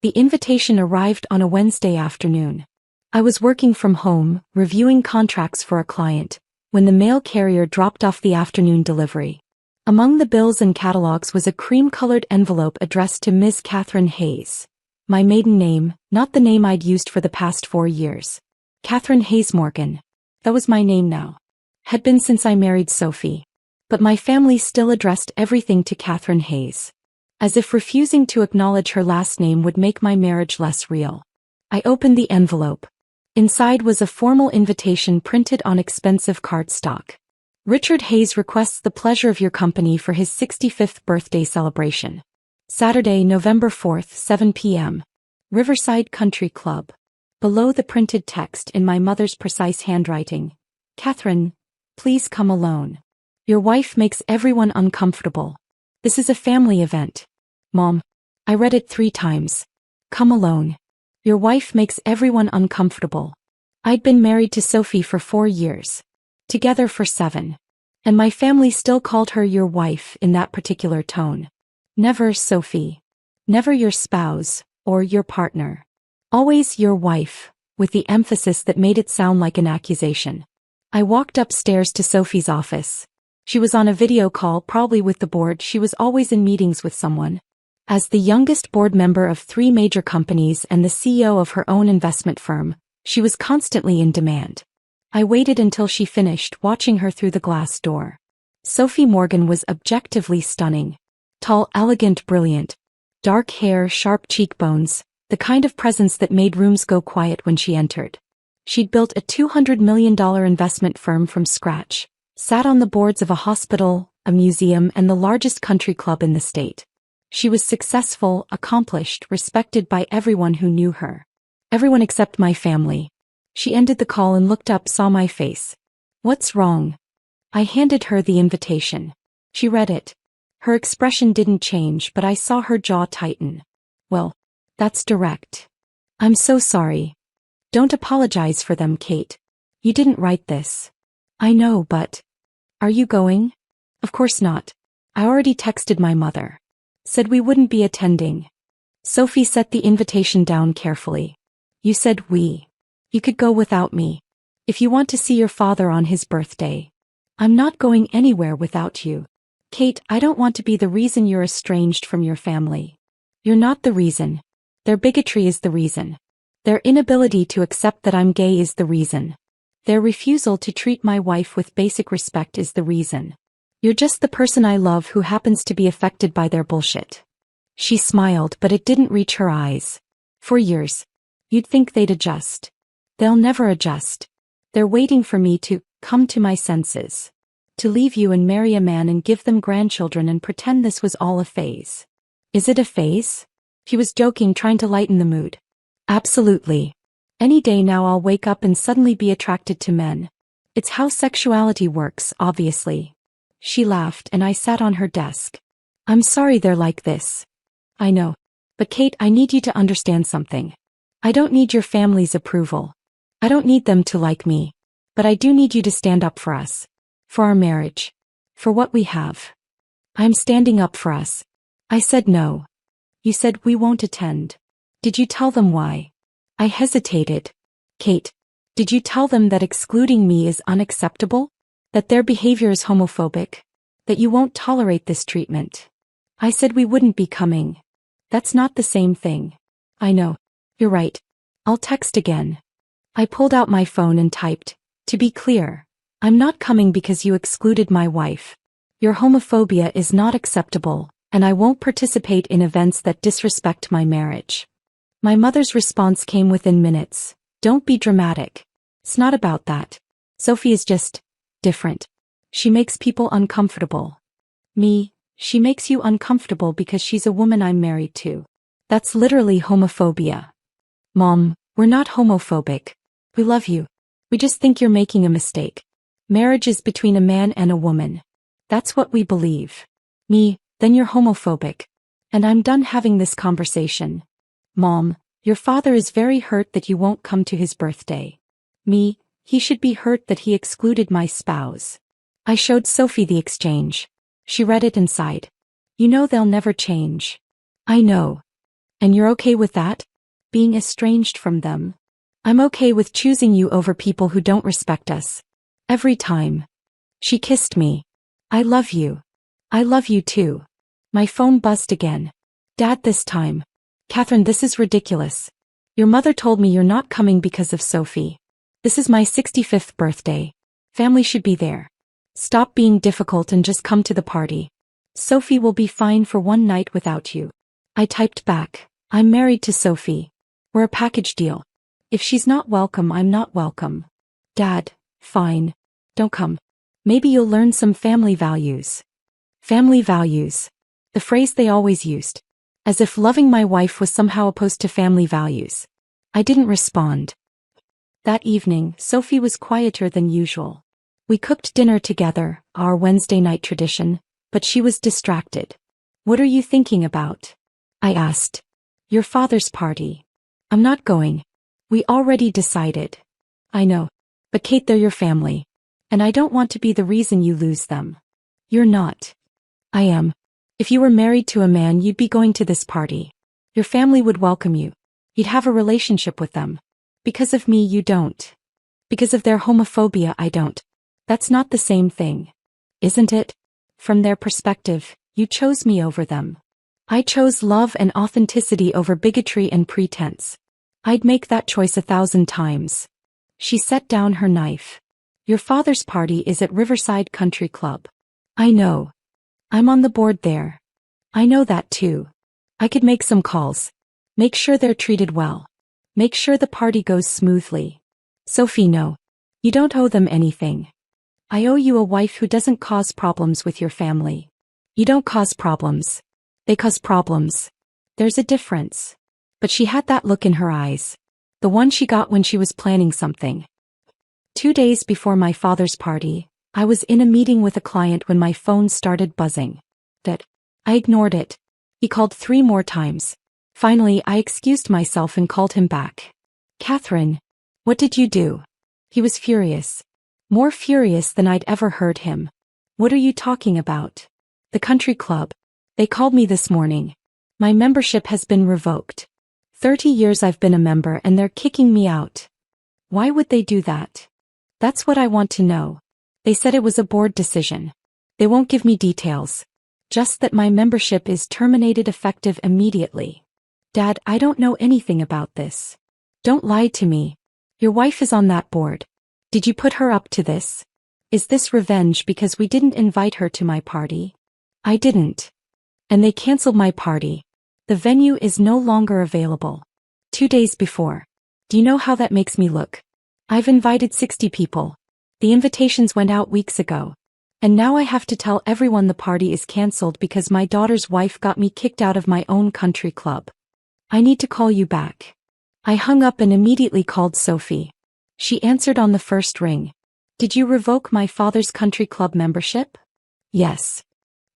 The invitation arrived on a Wednesday afternoon. I was working from home, reviewing contracts for a client, when the mail carrier dropped off the afternoon delivery. Among the bills and catalogs was a cream-colored envelope addressed to Ms. Catherine Hayes. My maiden name, not the name I'd used for the past 4 years. Catherine Hayes Morgan. That was my name now. Had been since I married Sophie. But my family still addressed everything to Catherine Hayes. As if refusing to acknowledge her last name would make my marriage less real. I opened the envelope. Inside was a formal invitation printed on expensive cardstock. Richard Hayes requests the pleasure of your company for his 65th birthday celebration. Saturday, November 4th, 7 p.m. Riverside Country Club. Below the printed text in my mother's precise handwriting. Catherine, please come alone. Your wife makes everyone uncomfortable. This is a family event. Mom. I read it 3 times. Come alone. Your wife makes everyone uncomfortable. I'd been married to Sophie for 4 years. Together for 7. And my family still called her your wife in that particular tone. Never Sophie. Never your spouse, or your partner. Always your wife, with the emphasis that made it sound like an accusation. I walked upstairs to Sophie's office. She was on a video call, probably with the board. She was always in meetings with someone. As the youngest board member of 3 major companies and the CEO of her own investment firm, she was constantly in demand. I waited until she finished, watching her through the glass door. Sophie Morgan was objectively stunning. Tall, elegant, brilliant. Dark hair, sharp cheekbones, the kind of presence that made rooms go quiet when she entered. She'd built a $200 million investment firm from scratch, sat on the boards of a hospital, a museum, and the largest country club in the state. She was successful, accomplished, respected by everyone who knew her. Everyone except my family. She ended the call and looked up, saw my face. What's wrong? I handed her the invitation. She read it. Her expression didn't change, but I saw her jaw tighten. Well, that's direct. I'm so sorry. Don't apologize for them, Kate. You didn't write this. I know, but... Are you going? Of course not. I already texted my mother. Said we wouldn't be attending. Sophie set the invitation down carefully. You said we. You could go without me. If you want to see your father on his birthday. I'm not going anywhere without you. Kate, I don't want to be the reason you're estranged from your family. You're not the reason. Their bigotry is the reason. Their inability to accept that I'm gay is the reason. Their refusal to treat my wife with basic respect is the reason. You're just the person I love who happens to be affected by their bullshit. She smiled, but it didn't reach her eyes. For years. You'd think they'd adjust. They'll never adjust. They're waiting for me to come to my senses. To leave you and marry a man and give them grandchildren and pretend this was all a phase. Is it a phase? He was joking, trying to lighten the mood. Absolutely. Any day now I'll wake up and suddenly be attracted to men. It's how sexuality works, obviously. She laughed and I sat on her desk. I'm sorry they're like this. I know. But Kate, I need you to understand something. I don't need your family's approval. I don't need them to like me. But I do need you to stand up for us. For our marriage. For what we have. I'm standing up for us. I said no. You said we won't attend. Did you tell them why? I hesitated. Kate, did you tell them that excluding me is unacceptable? That their behavior is homophobic? That you won't tolerate this treatment? I said we wouldn't be coming. That's not the same thing. I know. You're right. I'll text again. I pulled out my phone and typed, to be clear, I'm not coming because you excluded my wife. Your homophobia is not acceptable, and I won't participate in events that disrespect my marriage. My mother's response came within minutes. Don't be dramatic. It's not about that. Sophie is just different. She makes people uncomfortable. Me, she makes you uncomfortable because she's a woman I'm married to. That's literally homophobia. Mom, we're not homophobic. We love you. We just think you're making a mistake. Marriage is between a man and a woman. That's what we believe. Me, then you're homophobic. And I'm done having this conversation. Mom, your father is very hurt that you won't come to his birthday. Me, he should be hurt that he excluded my spouse. I showed Sophie the exchange. She read it and sighed. You know they'll never change. I know. And you're okay with that? Being estranged from them? I'm okay with choosing you over people who don't respect us. Every time. She kissed me. I love you. I love you too. My phone buzzed again. Dad, this time. Catherine, this is ridiculous. Your mother told me you're not coming because of Sophie. This is my 65th birthday. Family should be there. Stop being difficult and just come to the party. Sophie will be fine for one night without you. I typed back. I'm married to Sophie. We're a package deal. If she's not welcome, I'm not welcome. Dad, fine. Don't come. Maybe you'll learn some family values. Family values. The phrase they always used. As if loving my wife was somehow opposed to family values. I didn't respond. That evening, Sophie was quieter than usual. We cooked dinner together, our Wednesday night tradition, but she was distracted. What are you thinking about? I asked. Your father's party. I'm not going. We already decided. I know. But Kate, they're your family. And I don't want to be the reason you lose them. You're not. I am. If you were married to a man, you'd be going to this party. Your family would welcome you. You'd have a relationship with them. Because of me, you don't. Because of their homophobia, I don't. That's not the same thing. Isn't it? From their perspective, you chose me over them. I chose love and authenticity over bigotry and pretense. I'd make that choice 1,000 times. She set down her knife. Your father's party is at Riverside Country Club. I know. I'm on the board there. I know that too. I could make some calls. Make sure they're treated well. Make sure the party goes smoothly. Sophie, no. You don't owe them anything. I owe you a wife who doesn't cause problems with your family. You don't cause problems. They cause problems. There's a difference. But she had that look in her eyes. The one she got when she was planning something. 2 days before my father's party, I was in a meeting with a client when my phone started buzzing. I ignored it. He called 3 more times. Finally, I excused myself and called him back. Catherine, what did you do? He was furious. More furious than I'd ever heard him. What are you talking about? The country club. They called me this morning. My membership has been revoked. 30 years I've been a member and they're kicking me out. Why would they do that? That's what I want to know. They said it was a board decision. They won't give me details. Just that my membership is terminated effective immediately. Dad, I don't know anything about this. Don't lie to me. Your wife is on that board. Did you put her up to this? Is this revenge because we didn't invite her to my party? I didn't. And they canceled my party. The venue is no longer available. 2 days before. Do you know how that makes me look? I've invited 60 people. The invitations went out weeks ago. And now I have to tell everyone the party is canceled because my daughter's wife got me kicked out of my own country club. I need to call you back. I hung up and immediately called Sophie. She answered on the first ring. Did you revoke my father's country club membership? Yes.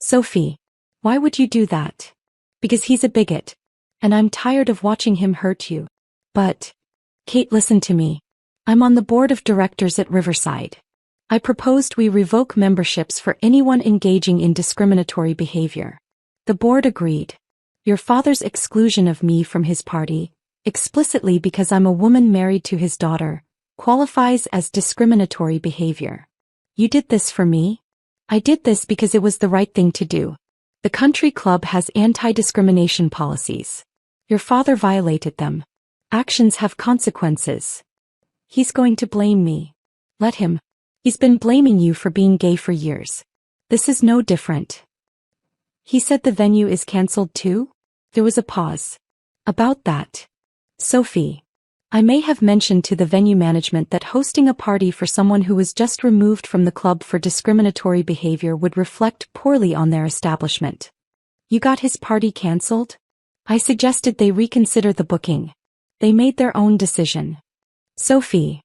Sophie, why would you do that? Because he's a bigot. And I'm tired of watching him hurt you. But, Kate, listen to me. I'm on the board of directors at Riverside. I proposed we revoke memberships for anyone engaging in discriminatory behavior. The board agreed. Your father's exclusion of me from his party, explicitly because I'm a woman married to his daughter, qualifies as discriminatory behavior. You did this for me? I did this because it was the right thing to do. The country club has anti-discrimination policies. Your father violated them. Actions have consequences. He's going to blame me. Let him. He's been blaming you for being gay for years. This is no different. He said the venue is cancelled too? There was a pause. About that. Sophie. I may have mentioned to the venue management that hosting a party for someone who was just removed from the club for discriminatory behavior would reflect poorly on their establishment. You got his party cancelled? I suggested they reconsider the booking. They made their own decision. Sophie.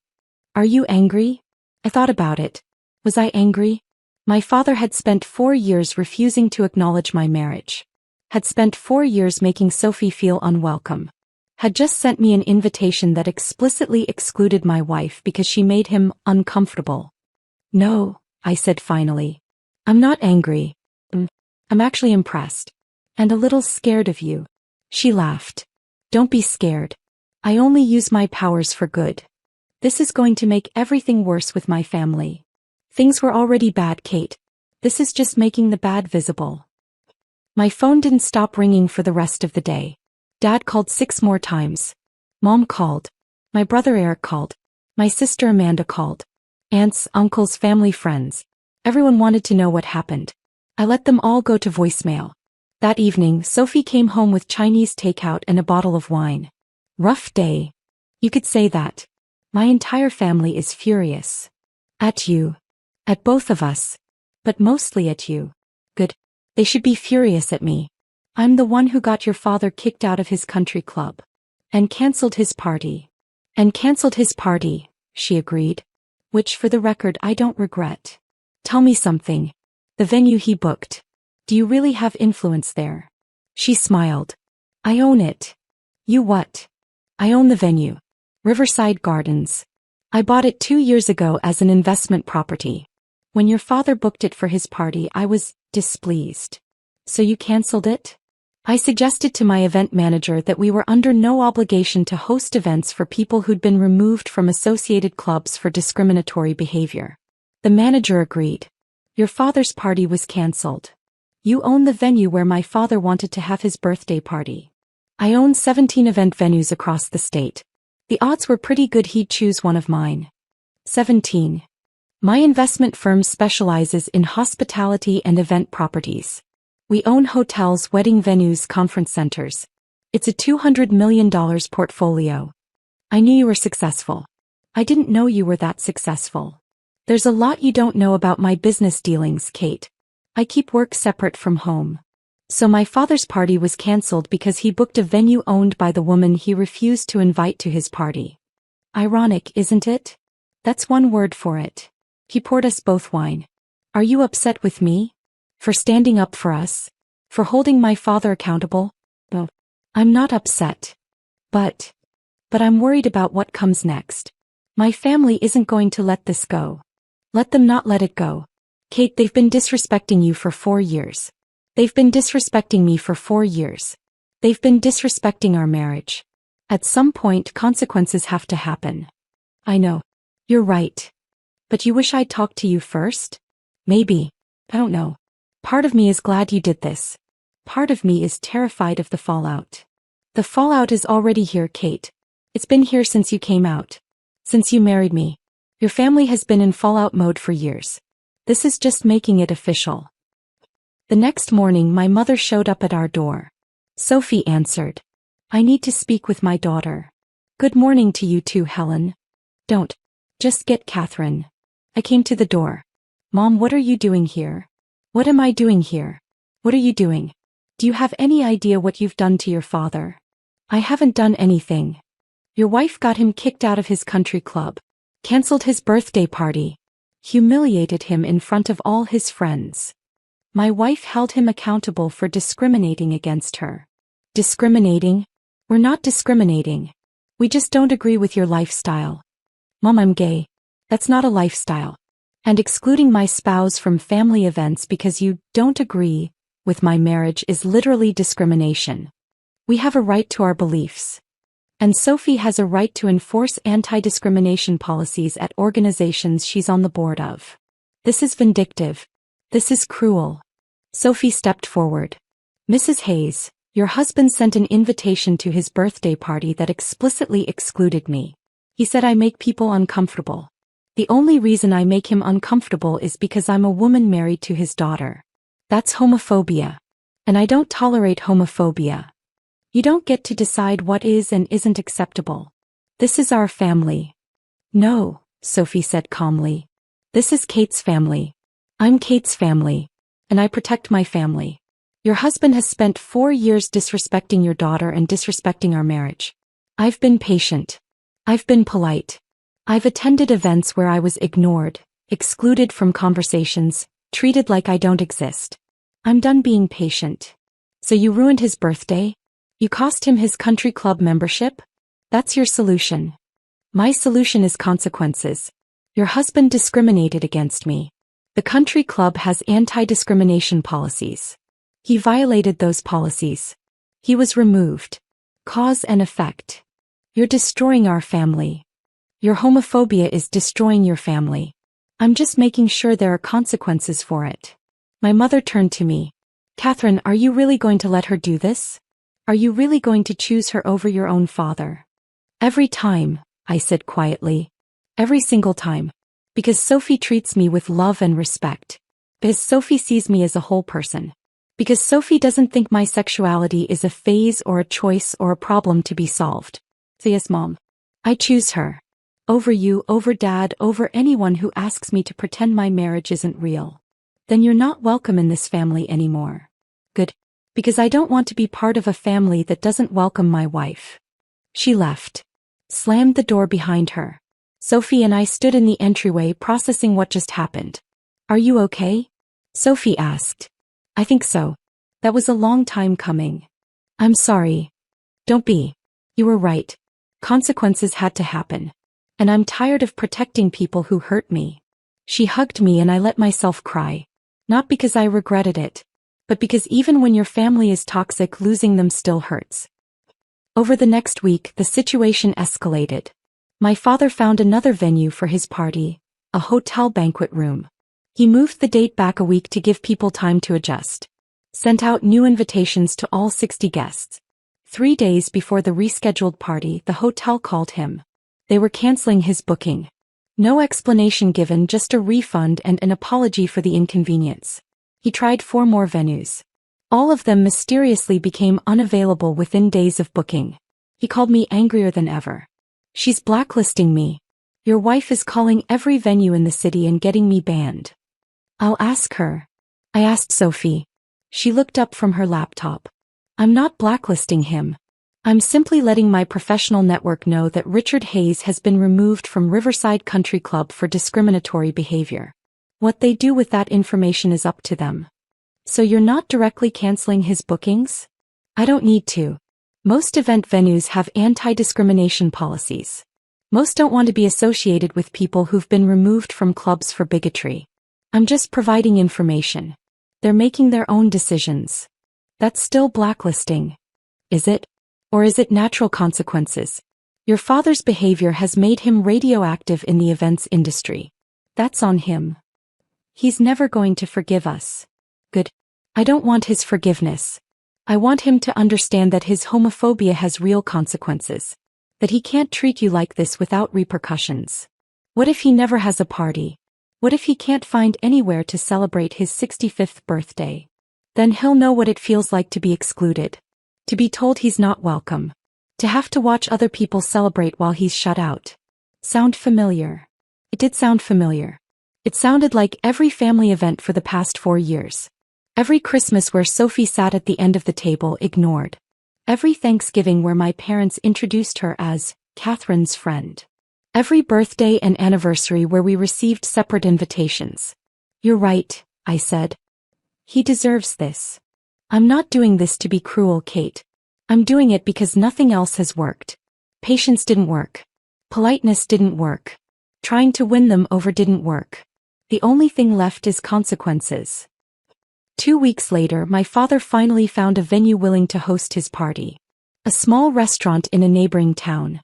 Are you angry? I thought about it. Was I angry? My father had spent 4 years refusing to acknowledge my marriage. Had spent 4 years making Sophie feel unwelcome. Had just sent me an invitation that explicitly excluded my wife because she made him uncomfortable. No, I said finally. I'm not angry. I'm actually impressed. And a little scared of you. She laughed. Don't be scared. I only use my powers for good. This is going to make everything worse with my family. Things were already bad, Kate. This is just making the bad visible. My phone didn't stop ringing for the rest of the day. Dad called 6 more times. Mom called. My brother Eric called. My sister Amanda called. Aunts, uncles, family, friends. Everyone wanted to know what happened. I let them all go to voicemail. That evening, Sophie came home with Chinese takeout and a bottle of wine. Rough day. You could say that. My entire family is furious. At you. At both of us. But mostly at you. Good. They should be furious at me. I'm the one who got your father kicked out of his country club. And cancelled his party. She agreed. Which, for the record, I don't regret. Tell me something. The venue he booked. Do you really have influence there? She smiled. I own it. You what? I own the venue. Riverside Gardens. I bought it 2 years ago as an investment property. When your father booked it for his party, I was displeased. So you cancelled it? I suggested to my event manager that we were under no obligation to host events for people who'd been removed from associated clubs for discriminatory behavior. The manager agreed. Your father's party was cancelled. You own the venue where my father wanted to have his birthday party. I own 17 event venues across the state. The odds were pretty good he'd choose one of mine. 17. My investment firm specializes in hospitality and event properties. We own hotels, wedding venues, conference centers. It's a $200 million portfolio. I knew you were successful. I didn't know you were that successful. There's a lot you don't know about my business dealings, Kate. I keep work separate from home. So my father's party was cancelled because he booked a venue owned by the woman he refused to invite to his party. Ironic, isn't it? That's one word for it. He poured us both wine. Are you upset with me? For standing up for us? For holding my father accountable? No. I'm not upset. But I'm worried about what comes next. My family isn't going to let this go. Let them not let it go. Kate, they've been disrespecting you for 4 years. They've been disrespecting me for 4 years. They've been disrespecting our marriage. At some point, consequences have to happen. I know. You're right. But you wish I'd talked to you first? Maybe. I don't know. Part of me is glad you did this. Part of me is terrified of the fallout. The fallout is already here, Kate. It's been here since you came out. Since you married me. Your family has been in fallout mode for years. This is just making it official. The next morning, my mother showed up at our door. Sophie answered. I need to speak with my daughter. Good morning to you too, Helen. Don't. Just get Catherine. I came to the door. Mom, what are you doing here? What am I doing here? What are you doing? Do you have any idea what you've done to your father? I haven't done anything. Your wife got him kicked out of his country club. Cancelled his birthday party. Humiliated him in front of all his friends. My wife held him accountable for discriminating against her. Discriminating? We're not discriminating. We just don't agree with your lifestyle. Mom, I'm gay. That's not a lifestyle. And excluding my spouse from family events because you don't agree with my marriage is literally discrimination. We have a right to our beliefs. And Sophie has a right to enforce anti-discrimination policies at organizations she's on the board of. This is vindictive. This is cruel. Sophie stepped forward. Mrs. Hayes, your husband sent an invitation to his birthday party that explicitly excluded me. He said I make people uncomfortable. The only reason I make him uncomfortable is because I'm a woman married to his daughter. That's homophobia. And I don't tolerate homophobia. You don't get to decide what is and isn't acceptable. This is our family. No, Sophie said calmly. This is Kate's family. I'm Kate's family. And I protect my family. Your husband has spent 4 years disrespecting your daughter and disrespecting our marriage. I've been patient. I've been polite. I've attended events where I was ignored, excluded from conversations, treated like I don't exist. I'm done being patient. So you ruined his birthday? You cost him his country club membership? That's your solution. My solution is consequences. Your husband discriminated against me. The country club has anti-discrimination policies. He violated those policies. He was removed. Cause and effect. You're destroying our family. Your homophobia is destroying your family. I'm just making sure there are consequences for it. My mother turned to me. Catherine, are you really going to let her do this? Are you really going to choose her over your own father? Every time, I said quietly. Every single time. Because Sophie treats me with love and respect. Because Sophie sees me as a whole person. Because Sophie doesn't think my sexuality is a phase or a choice or a problem to be solved. So yes, Mom. I choose her. Over you, over Dad, over anyone who asks me to pretend my marriage isn't real. Then you're not welcome in this family anymore. Good. Because I don't want to be part of a family that doesn't welcome my wife. She left. Slammed the door behind her. Sophie and I stood in the entryway processing what just happened. Are you okay? Sophie asked. I think so. That was a long time coming. I'm sorry. Don't be. You were right. Consequences had to happen. And I'm tired of protecting people who hurt me. She hugged me and I let myself cry. Not because I regretted it, but because even when your family is toxic, losing them still hurts. Over the next week, the situation escalated. My father found another venue for his party, a hotel banquet room. He moved the date back a week to give people time to adjust. Sent out new invitations to all 60 guests. 3 days before the rescheduled party, the hotel called him. They were canceling his booking. No explanation given, just a refund and an apology for the inconvenience. He tried 4 more venues. All of them mysteriously became unavailable within days of booking. He called me angrier than ever. She's blacklisting me. Your wife is calling every venue in the city and getting me banned. I'll ask her. I asked Sophie. She looked up from her laptop. I'm not blacklisting him. I'm simply letting my professional network know that Richard Hayes has been removed from Riverside Country Club for discriminatory behavior. What they do with that information is up to them. So you're not directly canceling his bookings? I don't need to. Most event venues have anti-discrimination policies. Most don't want to be associated with people who've been removed from clubs for bigotry. I'm just providing information. They're making their own decisions. That's still blacklisting. Is it? Or is it natural consequences? Your father's behavior has made him radioactive in the events industry. That's on him. He's never going to forgive us. Good. I don't want his forgiveness. I want him to understand that his homophobia has real consequences. That he can't treat you like this without repercussions. What if he never has a party? What if he can't find anywhere to celebrate his 65th birthday? Then he'll know what it feels like to be excluded. To be told he's not welcome. To have to watch other people celebrate while he's shut out. Sound familiar? It did sound familiar. It sounded like every family event for the past 4 years. Every Christmas where Sophie sat at the end of the table ignored. Every Thanksgiving where my parents introduced her as Catherine's friend. Every birthday and anniversary where we received separate invitations. You're right, I said. He deserves this. I'm not doing this to be cruel, Kate. I'm doing it because nothing else has worked. Patience didn't work. Politeness didn't work. Trying to win them over didn't work. The only thing left is consequences. 2 weeks later, my father finally found a venue willing to host his party. A small restaurant in a neighboring town.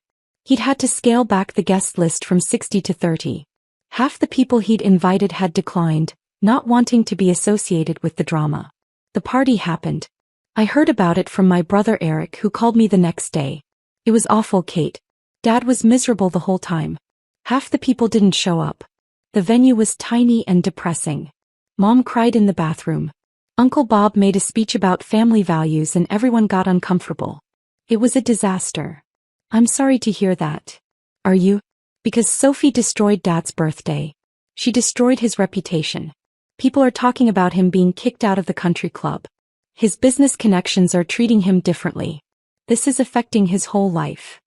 He'd had to scale back the guest list from 60 to 30. Half the people he'd invited had declined, not wanting to be associated with the drama. The party happened. I heard about it from my brother Eric, who called me the next day. It was awful, Kate. Dad was miserable the whole time. Half the people didn't show up. The venue was tiny and depressing. Mom cried in the bathroom. Uncle Bob made a speech about family values and everyone got uncomfortable. It was a disaster. I'm sorry to hear that. Are you? Because Sophie destroyed Dad's birthday. She destroyed his reputation. People are talking about him being kicked out of the country club. His business connections are treating him differently. This is affecting his whole life.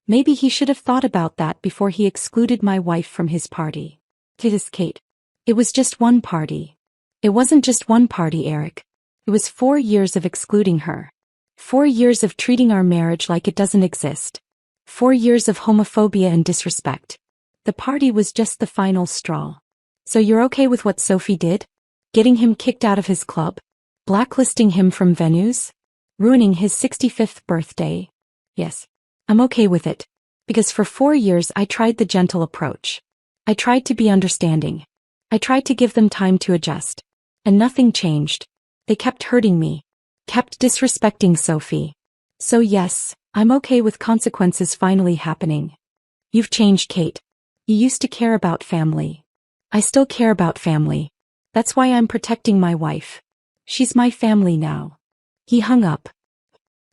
Maybe he should have thought about that before he excluded my wife from his party. Kate. It was just one party. It wasn't just one party, Eric. It was 4 years of excluding her. 4 years of treating our marriage like it doesn't exist. 4 years of homophobia and disrespect. The party was just the final straw. So you're okay with what Sophie did? Getting him kicked out of his club? Blacklisting him from venues? Ruining his 65th birthday? Yes. I'm okay with it. Because for 4 years I tried the gentle approach. I tried to be understanding. I tried to give them time to adjust. And nothing changed. They kept hurting me. Kept disrespecting Sophie. So yes, I'm okay with consequences finally happening. You've changed, Kate. You used to care about family. I still care about family. That's why I'm protecting my wife. She's my family now. He hung up.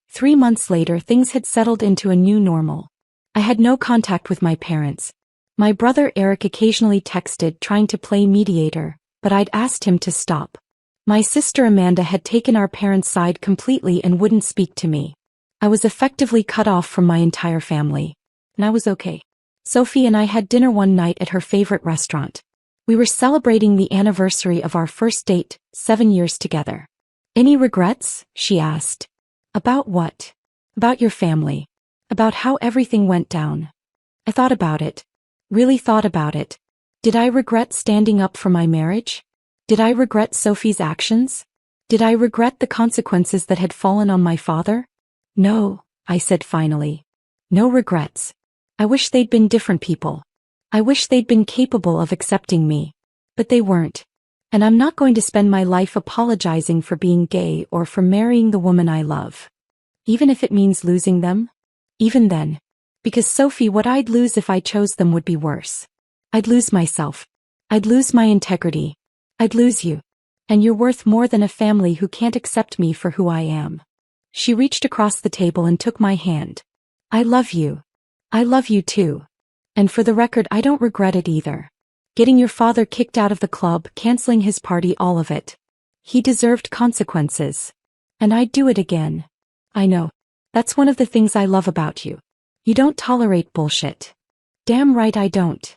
3 months later, things had settled into a new normal. I had no contact with my parents. My brother Eric occasionally texted trying to play mediator, but I'd asked him to stop. My sister Amanda had taken our parents' side completely and wouldn't speak to me. I was effectively cut off from my entire family. And I was okay. Sophie and I had dinner one night at her favorite restaurant. We were celebrating the anniversary of our first date, 7 years together. Any regrets? She asked. About what? About your family. About how everything went down. I thought about it. Really thought about it. Did I regret standing up for my marriage? Did I regret Sophie's actions? Did I regret the consequences that had fallen on my father? No, I said finally. No regrets. I wish they'd been different people. I wish they'd been capable of accepting me. But they weren't. And I'm not going to spend my life apologizing for being gay or for marrying the woman I love. Even if it means losing them? Even then. Because Sophie, what I'd lose if I chose them would be worse. I'd lose myself. I'd lose my integrity. I'd lose you. And you're worth more than a family who can't accept me for who I am. She reached across the table and took my hand. I love you. I love you too. And for the record, I don't regret it either. Getting your father kicked out of the club, canceling his party, all of it. He deserved consequences. And I'd do it again. I know. That's one of the things I love about you. You don't tolerate bullshit. Damn right I don't.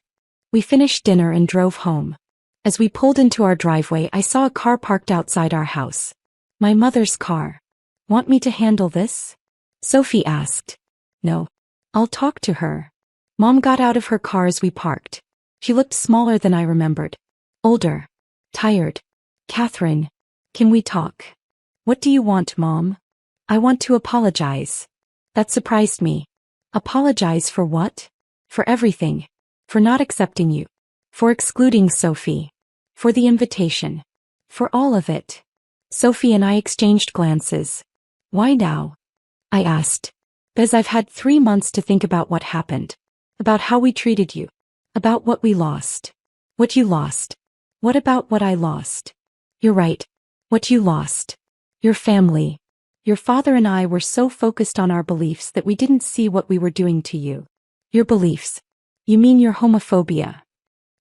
We finished dinner and drove home. As we pulled into our driveway, I saw a car parked outside our house. My mother's car. Want me to handle this? Sophie asked. No. I'll talk to her. Mom got out of her car as we parked. She looked smaller than I remembered. Older. Tired. Catherine, can we talk? What do you want, Mom? I want to apologize. That surprised me. Apologize for what? For everything. For not accepting you. For excluding Sophie. For the invitation. For all of it. Sophie and I exchanged glances. Why now? I asked. Because I've had 3 months to think about what happened. About how we treated you. About what we lost. What you lost. What about what I lost? You're right. What you lost. Your family. Your father and I were so focused on our beliefs that we didn't see what we were doing to you. Your beliefs. You mean your homophobia?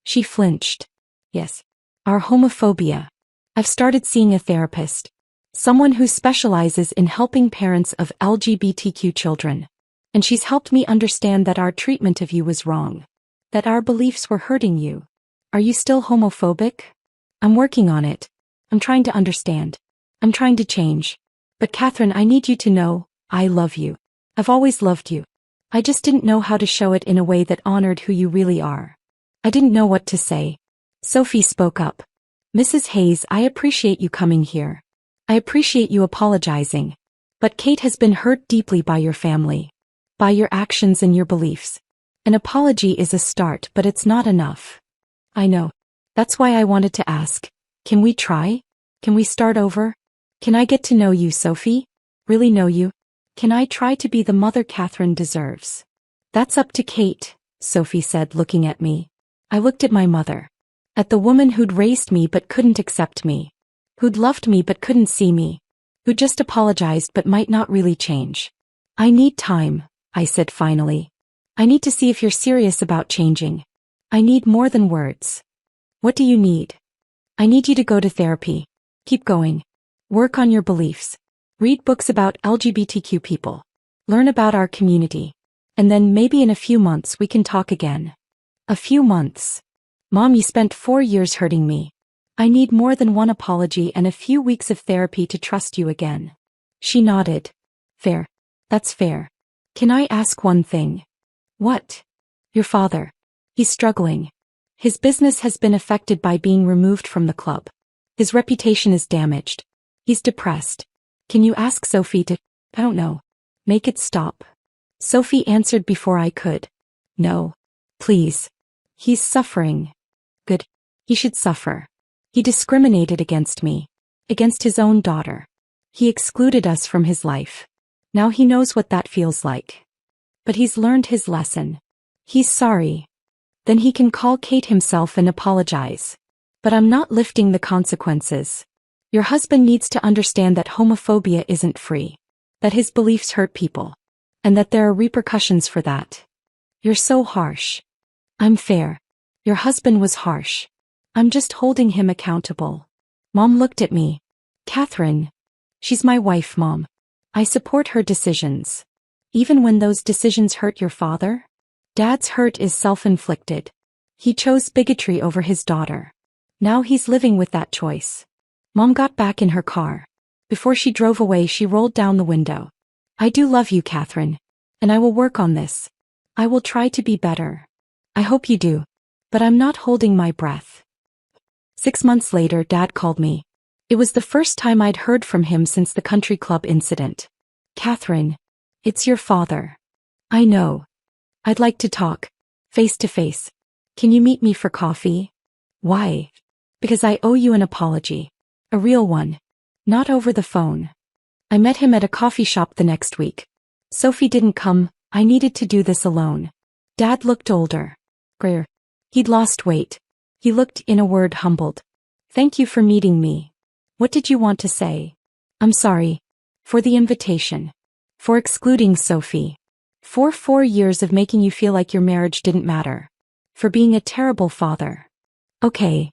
She flinched. Yes. Our homophobia. I've started seeing a therapist. Someone who specializes in helping parents of LGBTQ children. And she's helped me understand that our treatment of you was wrong. That our beliefs were hurting you. Are you still homophobic? I'm working on it. I'm trying to understand. I'm trying to change. But Catherine, I need you to know, I love you. I've always loved you. I just didn't know how to show it in a way that honored who you really are. I didn't know what to say. Sophie spoke up. Mrs. Hayes, I appreciate you coming here. I appreciate you apologizing. But Kate has been hurt deeply by your family. By your actions and your beliefs. An apology is a start, but it's not enough. I know. That's why I wanted to ask. Can we try? Can we start over? Can I get to know you, Sophie? Really know you? Can I try to be the mother Catherine deserves? That's up to Kate, Sophie said, looking at me. I looked at my mother. At the woman who'd raised me but couldn't accept me. Who'd loved me but couldn't see me. Who just apologized but might not really change. I need time, I said finally. I need to see if you're serious about changing. I need more than words. What do you need? I need you to go to therapy. Keep going. Work on your beliefs. Read books about LGBTQ people. Learn about our community. And then maybe in a few months we can talk again. A few months. Mom, you spent 4 years hurting me. I need more than one apology and a few weeks of therapy to trust you again. She nodded. Fair. That's fair. Can I ask one thing? What? Your father. He's struggling. His business has been affected by being removed from the club. His reputation is damaged. He's depressed. Can you ask Sophie to, I don't know, make it stop? Sophie answered before I could. No. Please. He's suffering. Good. He should suffer. He discriminated against me. Against his own daughter. He excluded us from his life. Now he knows what that feels like. But he's learned his lesson. He's sorry. Then he can call Kate himself and apologize. But I'm not lifting the consequences. Your husband needs to understand that homophobia isn't free. That his beliefs hurt people. And that there are repercussions for that. You're so harsh. I'm fair. Your husband was harsh. I'm just holding him accountable. Mom looked at me. Catherine. She's my wife, Mom. I support her decisions. Even when those decisions hurt your father? Dad's hurt is self-inflicted. He chose bigotry over his daughter. Now he's living with that choice. Mom got back in her car. Before she drove away, she rolled down the window. I do love you, Catherine. And I will work on this. I will try to be better. I hope you do. But I'm not holding my breath. 6 months later, Dad called me. It was the first time I'd heard from him since the country club incident. Catherine. It's your father. I know. I'd like to talk. Face to face. Can you meet me for coffee? Why? Because I owe you an apology. A real one. Not over the phone. I met him at a coffee shop the next week. Sophie didn't come. I needed to do this alone. Dad looked older. Grayer. He'd lost weight. He looked, in a word, humbled. Thank you for meeting me. What did you want to say? I'm sorry. For the invitation. For excluding Sophie. For 4 years of making you feel like your marriage didn't matter. For being a terrible father. Okay.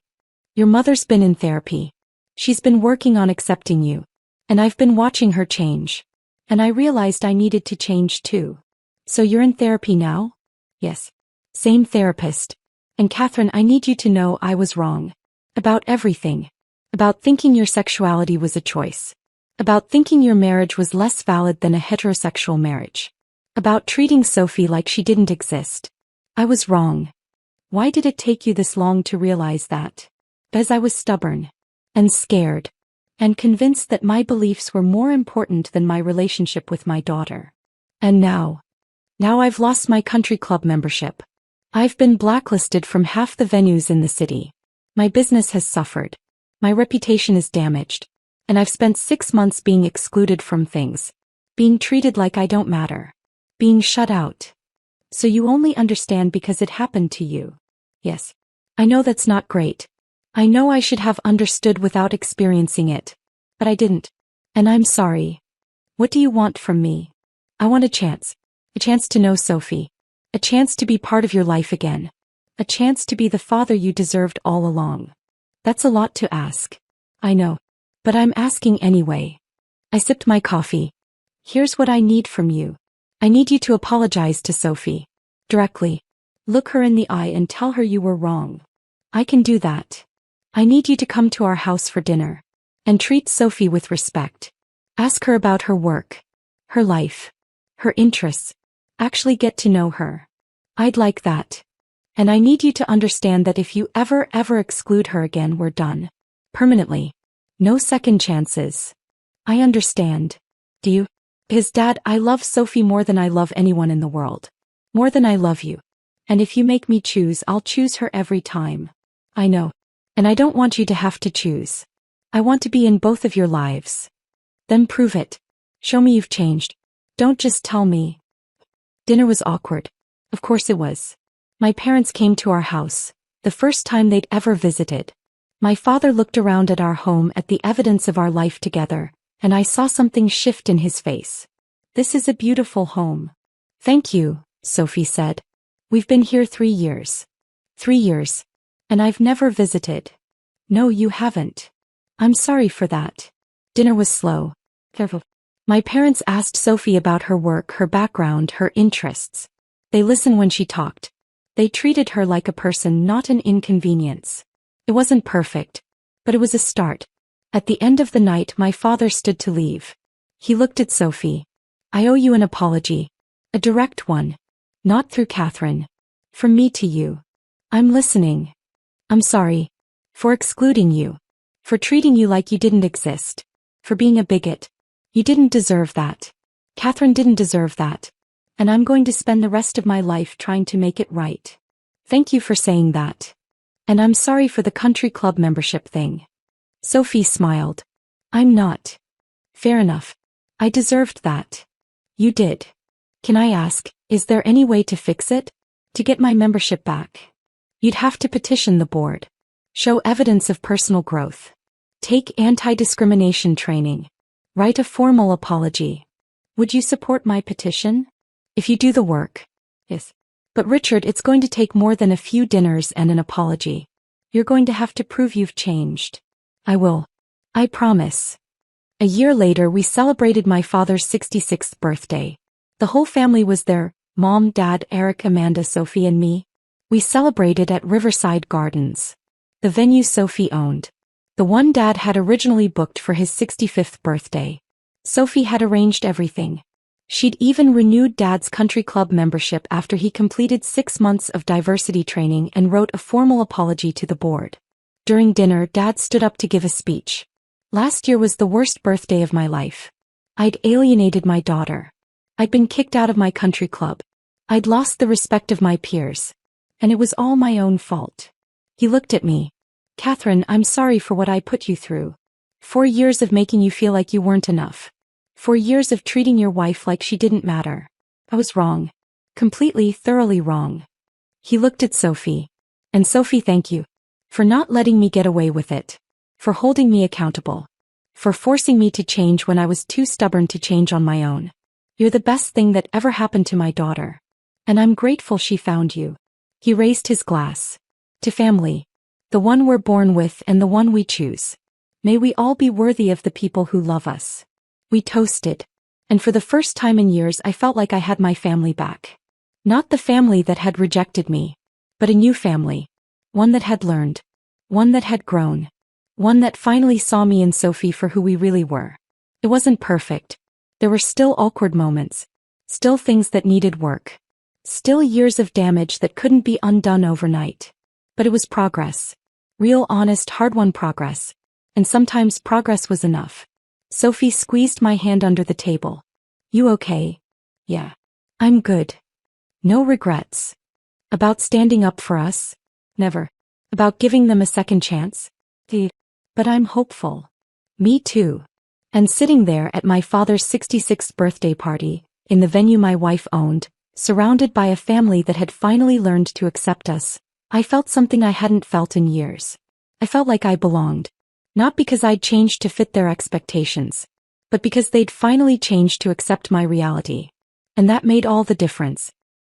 Your mother's been in therapy. She's been working on accepting you. And I've been watching her change. And I realized I needed to change too. So you're in therapy now? Yes. Same therapist. And Catherine, I need you to know I was wrong. About everything. About thinking your sexuality was a choice. About thinking your marriage was less valid than a heterosexual marriage. About treating Sophie like she didn't exist. I was wrong. Why did it take you this long to realize that? Because I was stubborn. And scared. And convinced that my beliefs were more important than my relationship with my daughter. And now I've lost my country club membership. I've been blacklisted from half the venues in the city. My business has suffered. My reputation is damaged. And I've spent 6 months being excluded from things. Being treated like I don't matter. Being shut out. So you only understand because it happened to you. Yes. I know that's not great. I know I should have understood without experiencing it. But I didn't. And I'm sorry. What do you want from me? I want a chance. A chance to know Sophie. A chance to be part of your life again. A chance to be the father you deserved all along. That's a lot to ask. I know. But I'm asking anyway. I sipped my coffee. Here's what I need from you. I need you to apologize to Sophie. Directly. Look her in the eye and tell her you were wrong. I can do that. I need you to come to our house for dinner. And treat Sophie with respect. Ask her about her work. Her life. Her interests. Actually get to know her. I'd like that. And I need you to understand that if you ever exclude her again, we're done. Permanently. No second chances. I understand. Do you? Because Dad, I love Sophie more than I love anyone in the world. More than I love you. And if you make me choose, I'll choose her every time. I know. And I don't want you to have to choose. I want to be in both of your lives. Then prove it. Show me you've changed. Don't just tell me. Dinner was awkward. Of course it was. My parents came to our house, the first time they'd ever visited. My father looked around at our home at the evidence of our life together, and I saw something shift in his face. This is a beautiful home. Thank you, Sophie said. We've been here 3 years. 3 years. And I've never visited. No, you haven't. I'm sorry for that. Dinner was slow. Careful. My parents asked Sophie about her work, her background, her interests. They listened when she talked. They treated her like a person, not an inconvenience. It wasn't perfect, but it was a start. At the end of the night, my father stood to leave. He looked at Sophie. I owe you an apology. A direct one. Not through Catherine. From me to you. I'm listening. I'm sorry. For excluding you. For treating you like you didn't exist. For being a bigot. You didn't deserve that. Catherine didn't deserve that. And I'm going to spend the rest of my life trying to make it right. Thank you for saying that. And I'm sorry for the country club membership thing. Sophie smiled. I'm not. Fair enough. I deserved that. You did. Can I ask, is there any way to fix it? To get my membership back? You'd have to petition the board. Show evidence of personal growth. Take anti-discrimination training. Write a formal apology. Would you support my petition? If you do the work. Yes. But Richard, it's going to take more than a few dinners and an apology. You're going to have to prove you've changed. I will. I promise. A year later, we celebrated my father's 66th birthday. The whole family was there, Mom, Dad, Eric, Amanda, Sophie, and me. We celebrated at Riverside Gardens, the venue Sophie owned. The one Dad had originally booked for his 65th birthday. Sophie had arranged everything. She'd even renewed Dad's country club membership after he completed 6 months of diversity training and wrote a formal apology to the board. During dinner, Dad stood up to give a speech. Last year was the worst birthday of my life. I'd alienated my daughter. I'd been kicked out of my country club. I'd lost the respect of my peers. And it was all my own fault. He looked at me. Catherine, I'm sorry for what I put you through. 4 years of making you feel like you weren't enough. 4 years of treating your wife like she didn't matter. I was wrong. Completely, thoroughly wrong. He looked at Sophie. And Sophie, thank you. For not letting me get away with it. For holding me accountable. For forcing me to change when I was too stubborn to change on my own. You're the best thing that ever happened to my daughter. And I'm grateful she found you. He raised his glass. To family. The one we're born with and the one we choose. May we all be worthy of the people who love us. We toasted. And for the first time in years I felt like I had my family back. Not the family that had rejected me. But a new family. One that had learned. One that had grown. One that finally saw me and Sophie for who we really were. It wasn't perfect. There were still awkward moments. Still things that needed work. Still years of damage that couldn't be undone overnight. But it was progress. Real, honest, hard-won progress. And sometimes progress was enough. Sophie squeezed my hand under the table. You okay? Yeah. I'm good. No regrets. About standing up for us? Never. About giving them a second chance? But I'm hopeful. Me too. And sitting there at my father's 66th birthday party, in the venue my wife owned, surrounded by a family that had finally learned to accept us, I felt something I hadn't felt in years. I felt like I belonged. Not because I'd changed to fit their expectations, but because they'd finally changed to accept my reality. And that made all the difference.